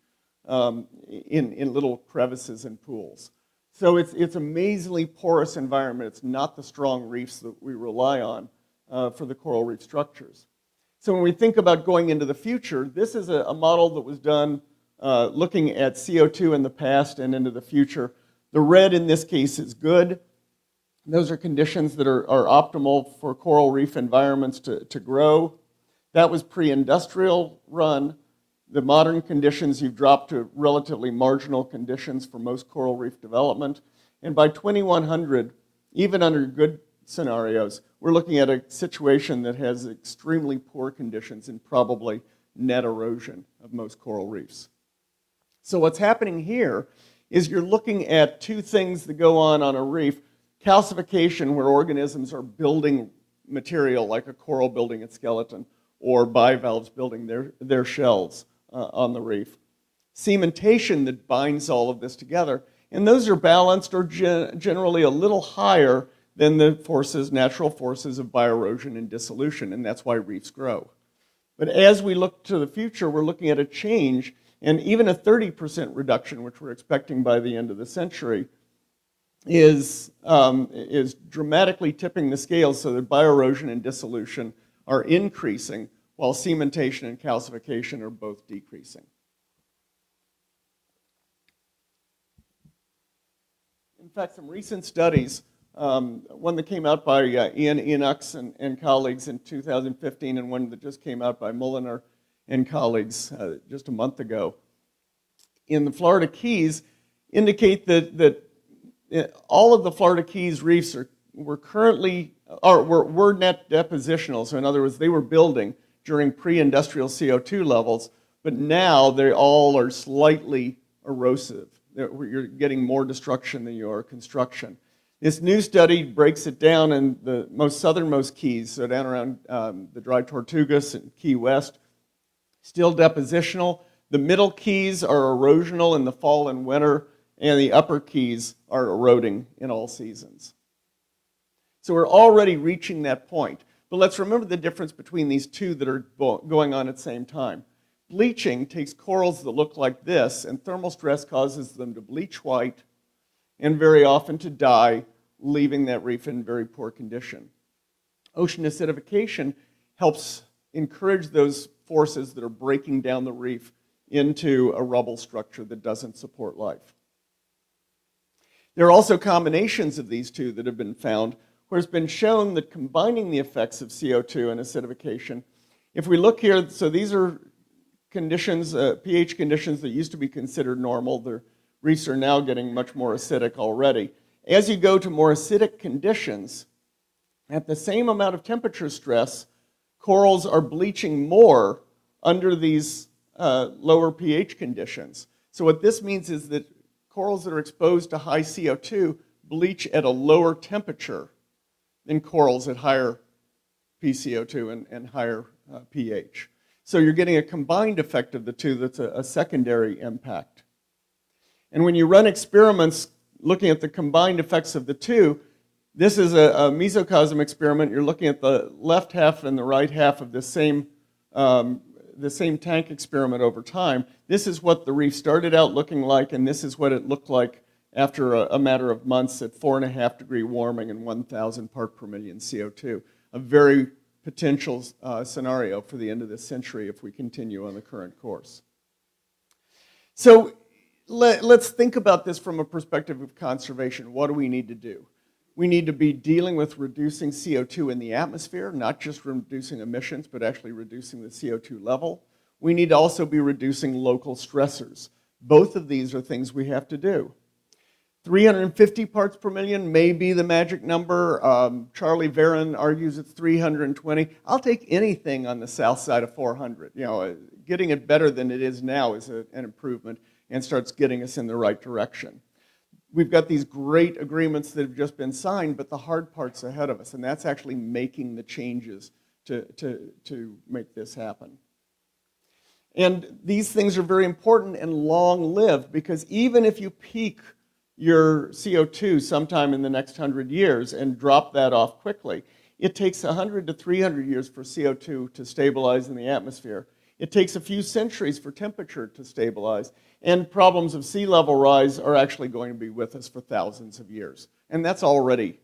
A: in little crevices and pools. So it's amazingly porous environment. It's not the strong reefs that we rely on for the coral reef structures. So when we think about going into the future, this is a model that was done looking at CO2 in the past and into the future. The red in this case is good. Those are conditions that are optimal for coral reef environments to grow. That was pre-industrial run. The modern conditions, you've dropped to relatively marginal conditions for most coral reef development. And by 2100, even under good scenarios, we're looking at a situation that has extremely poor conditions and probably net erosion of most coral reefs. So what's happening here is you're looking at two things that go on a reef. Calcification, where organisms are building material like a coral building its skeleton, or bivalves building their shells on the reef. Cementation that binds all of this together, and those are balanced or generally a little higher than the natural forces of bioerosion and dissolution, and that's why reefs grow. But as we look to the future, we're looking at a change, and even a 30% reduction, which we're expecting by the end of the century, is dramatically tipping the scales so that bioerosion and dissolution are increasing, while cementation and calcification are both decreasing. In fact, some recent studies, one that came out by Ian Enochs and colleagues in 2015, and one that just came out by Mulliner and colleagues just a month ago, in the Florida Keys, indicate that all of the Florida Keys reefs were net depositional. So in other words, they were building during pre-industrial CO2 levels, but now they all are slightly erosive. You're getting more destruction than you are construction. This new study breaks it down in the most southernmost keys, so down around the Dry Tortugas and Key West, still depositional. The middle keys are erosional in the fall and winter, and the upper keys are eroding in all seasons. So we're already reaching that point. But let's remember the difference between these two that are going on at the same time. Bleaching takes corals that look like this, and thermal stress causes them to bleach white and very often to die, leaving that reef in very poor condition. Ocean acidification helps encourage those forces that are breaking down the reef into a rubble structure that doesn't support life. There are also combinations of these two that have been found, where it's been shown that combining the effects of CO2 and acidification, if we look here, so these are conditions, pH conditions that used to be considered normal, the reefs are now getting much more acidic already. As you go to more acidic conditions, at the same amount of temperature stress, corals are bleaching more under these lower pH conditions. So what this means is that corals that are exposed to high CO2 bleach at a lower temperature than corals at higher PCO2 and higher pH. So you're getting a combined effect of the two that's a secondary impact. And when you run experiments looking at the combined effects of the two, this is a mesocosm experiment. You're looking at the left half and the right half of the same tank experiment over time. This is what the reef started out looking like, and this is what it looked like after a matter of months at 4.5 degree warming and 1,000 part per million CO2. A very potential scenario for the end of this century if we continue on the current course. So let's think about this from a perspective of conservation. What do we need to do? We need to be dealing with reducing CO2 in the atmosphere, not just reducing emissions, but actually reducing the CO2 level. We need to also be reducing local stressors. Both of these are things we have to do. 350 parts per million may be the magic number. Charlie Varon argues it's 320. I'll take anything on the south side of 400. You know, getting it better than it is now is an improvement and starts getting us in the right direction. We've got these great agreements that have just been signed, but the hard part's ahead of us, and that's actually making the changes to make this happen. And these things are very important and long-lived, because even if you peak your CO2 sometime in the next 100 years and drop that off quickly, it takes 100 to 300 years for CO2 to stabilize in the atmosphere. It takes a few centuries for temperature to stabilize, and problems of sea level rise are actually going to be with us for thousands of years. And that's already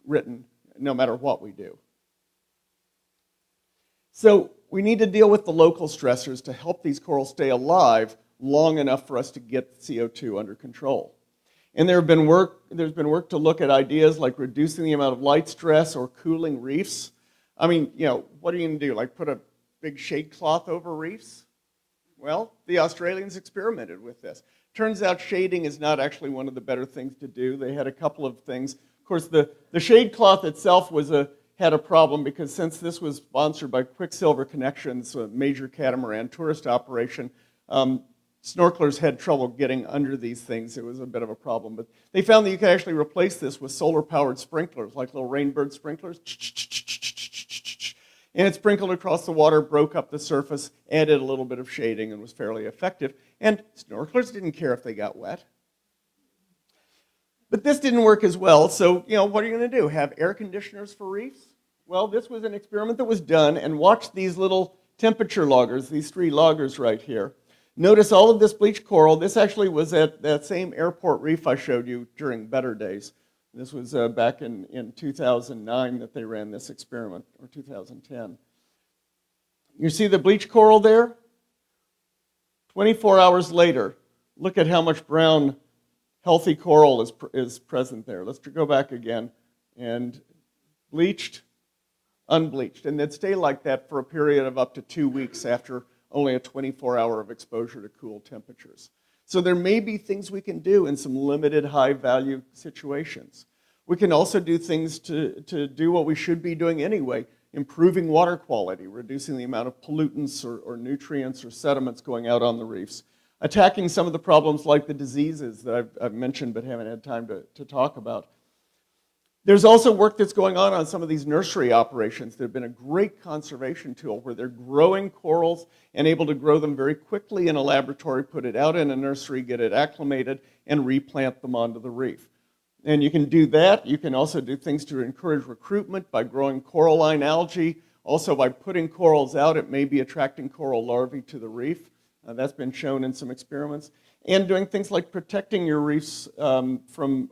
A: written, no matter what we do. So we need to deal with the local stressors to help these corals stay alive long enough for us to get CO2 under control. And there's been work to look at ideas like reducing the amount of light stress or cooling reefs. I mean, you know, what are you going to do? Like put a big shade cloth over reefs? Well, the Australians experimented with this. Turns out shading is not actually one of the better things to do. They had a couple of things. Of course, the shade cloth itself had a problem, because since this was sponsored by Quicksilver Connections, a major catamaran tourist operation, snorkelers had trouble getting under these things. It was a bit of a problem. But they found that you could actually replace this with solar-powered sprinklers, like little rainbird sprinklers. And it sprinkled across the water, broke up the surface, added a little bit of shading, and was fairly effective. And snorkelers didn't care if they got wet. But this didn't work as well, so you know, what are you going to do? Have air conditioners for reefs? Well, this was an experiment that was done, and watch these little temperature loggers, these 3 loggers right here. Notice all of this bleached coral. This actually was at that same airport reef I showed you during better days. This was back in 2009 that they ran this experiment, or 2010. You see the bleached coral there? 24 hours later, look at how much brown, healthy coral is present there. Let's go back again. And bleached, unbleached. And they'd stay like that for a period of up to 2 weeks after only a 24-hour of exposure to cool temperatures. So there may be things we can do in some limited high-value situations. We can also do things to do what we should be doing anyway, improving water quality, reducing the amount of pollutants or nutrients or sediments going out on the reefs, attacking some of the problems like the diseases that I've mentioned but haven't had time to talk about. There's also work that's going on some of these nursery operations that have been a great conservation tool, where they're growing corals and able to grow them very quickly in a laboratory, put it out in a nursery, get it acclimated, and replant them onto the reef. And you can do that. You can also do things to encourage recruitment by growing coralline algae. Also, by putting corals out, it may be attracting coral larvae to the reef. That's been shown in some experiments. And doing things like protecting your reefs from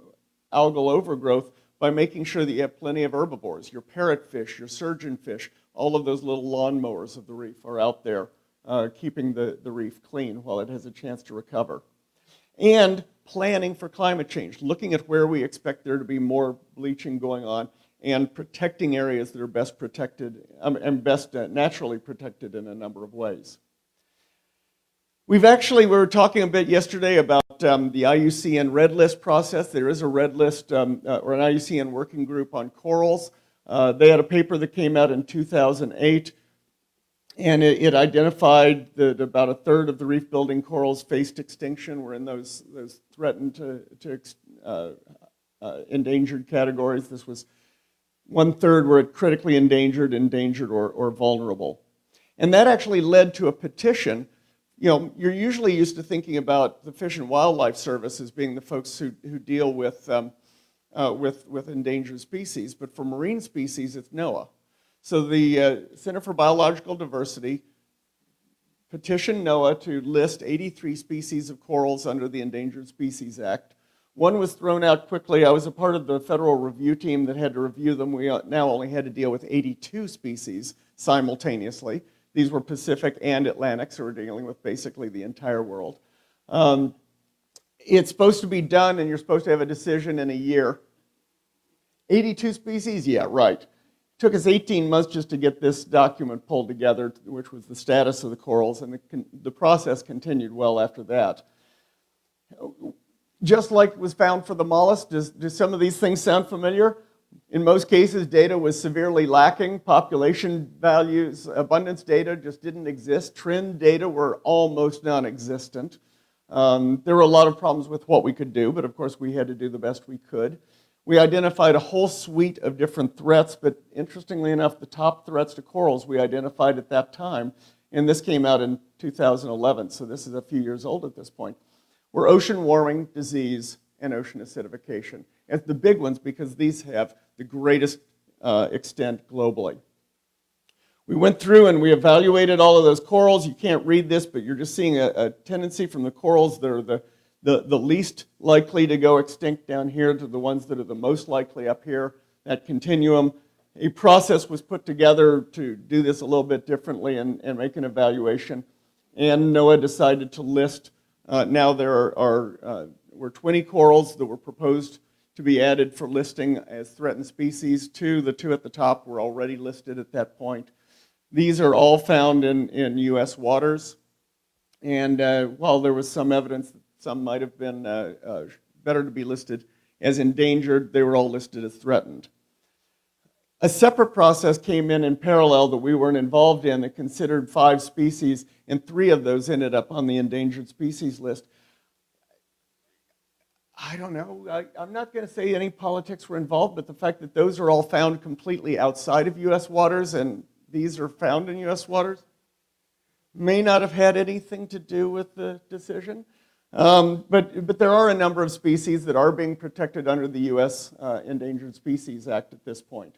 A: algal overgrowth by making sure that you have plenty of herbivores. Your parrotfish, your surgeonfish, all of those little lawnmowers of the reef are out there keeping the reef clean while it has a chance to recover. And planning for climate change, looking at where we expect there to be more bleaching going on, and protecting areas that are best protected and best naturally protected in a number of ways. We were talking a bit yesterday about the IUCN Red List process. There is a Red List or an IUCN working group on corals. They had a paper that came out in 2008, and it identified that about a third of the reef-building corals faced extinction, were in those threatened to endangered categories. This was 1/3 were critically endangered, or vulnerable. And that actually led to a petition. You know, you're usually used to thinking about the Fish and Wildlife Service as being the folks who deal with endangered species, but for marine species, it's NOAA. So the Center for Biological Diversity petitioned NOAA to list 83 species of corals under the Endangered Species Act. One was thrown out quickly. I was a part of the federal review team that had to review them. We now only had to deal with 82 species simultaneously. These were Pacific and Atlantic, so we're dealing with basically the entire world. It's supposed to be done, and you're supposed to have a decision in a year. 82 species? Yeah, right. It took us 18 months just to get this document pulled together, which was the status of the corals, and the process continued well after that. Just like was found for the mollusks, do some of these things sound familiar? In most cases, data was severely lacking. Population values, abundance data just didn't exist. Trend data were almost non-existent. There were a lot of problems with what we could do, but of course we had to do the best we could. We identified a whole suite of different threats, but interestingly enough, the top threats to corals we identified at that time, and this came out in 2011, so this is a few years old at this point, were ocean warming, disease, and ocean acidification. And the big ones because these have the greatest extent globally. We went through and we evaluated all of those corals. You can't read this, but you're just seeing a tendency from the corals that are the least likely to go extinct down here to the ones that are the most likely up here, that continuum. A process was put together to do this a little bit differently and make an evaluation. And NOAA decided to list, now there were 20 corals that were proposed to be added for listing as threatened species. The two at the top were already listed at that point. These are all found in U.S. waters. And while there was some evidence that some might have been better to be listed as endangered, they were all listed as threatened. A separate process came in parallel that we weren't involved in that considered 5 species, and 3 of those ended up on the endangered species list. I don't know. I'm not going to say any politics were involved, but the fact that those are all found completely outside of U.S. waters and these are found in U.S. waters may not have had anything to do with the decision. But there are a number of species that are being protected under the U.S. Endangered Species Act at this point.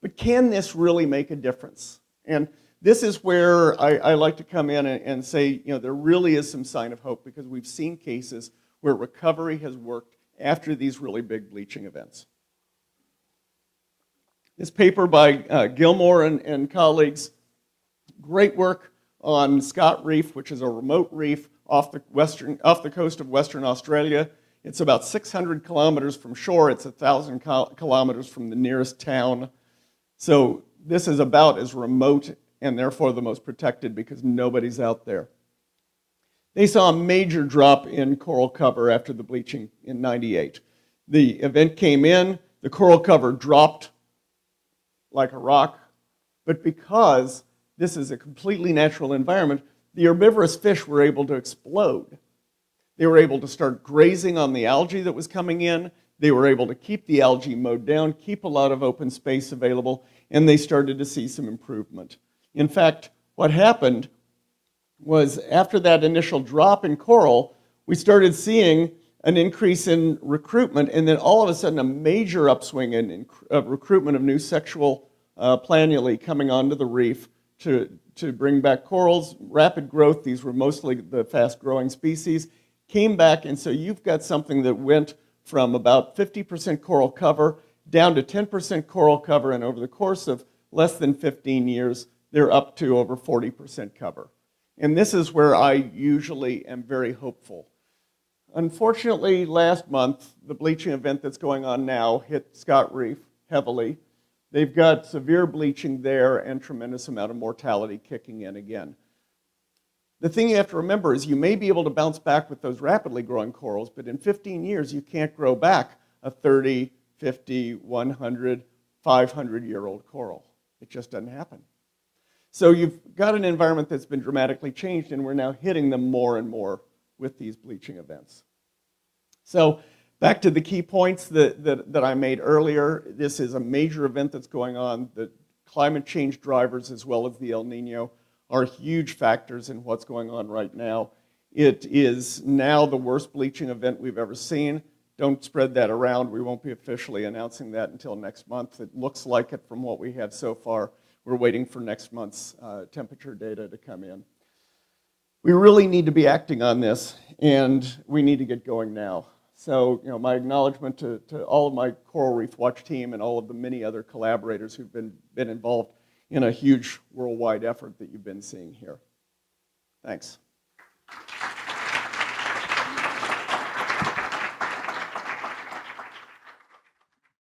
A: But can this really make a difference? And this is where I like to come in and say, you know, there really is some sign of hope because we've seen cases where recovery has worked after these really big bleaching events. This paper by Gilmore and colleagues, great work on Scott Reef, which is a remote reef off the coast of Western Australia. It's about 600 kilometers from shore. It's 1,000 kilometers from the nearest town. So this is about as remote and therefore the most protected because nobody's out there. They saw a major drop in coral cover after the bleaching in '98. The event came in, the coral cover dropped like a rock, but because this is a completely natural environment, the herbivorous fish were able to explode. They were able to start grazing on the algae that was coming in. They were able to keep the algae mowed down, keep a lot of open space available, and they started to see some improvement. In fact, what happened was after that initial drop in coral, we started seeing an increase in recruitment, and then all of a sudden a major upswing in recruitment of new sexual planulae coming onto the reef to bring back corals. Rapid growth, these were mostly the fast-growing species, came back, and so you've got something that went from about 50% coral cover down to 10% coral cover, and over the course of less than 15 years, they're up to over 40% cover. And this is where I usually am very hopeful. Unfortunately, last month, the bleaching event that's going on now hit Scott Reef heavily. They've got severe bleaching there and tremendous amount of mortality kicking in again. The thing you have to remember is you may be able to bounce back with those rapidly growing corals, but in 15 years you can't grow back a 30, 50, 100, 500-year-old coral. It just doesn't happen. So you've got an environment that's been dramatically changed, and we're now hitting them more and more with these bleaching events. So back to the key points that I made earlier, this is a major event that's going on. The climate change drivers, as well as the El Nino, are huge factors in what's going on right now. It is now the worst bleaching event we've ever seen. Don't spread that around. We won't be officially announcing that until next month. It looks like it from what we have so far. We're waiting for next month's temperature data to come in. We really need to be acting on this, and we need to get going now. So, my acknowledgement to all of my Coral Reef Watch team and all of the many other collaborators who've been involved in a huge worldwide effort that you've been seeing here. Thanks.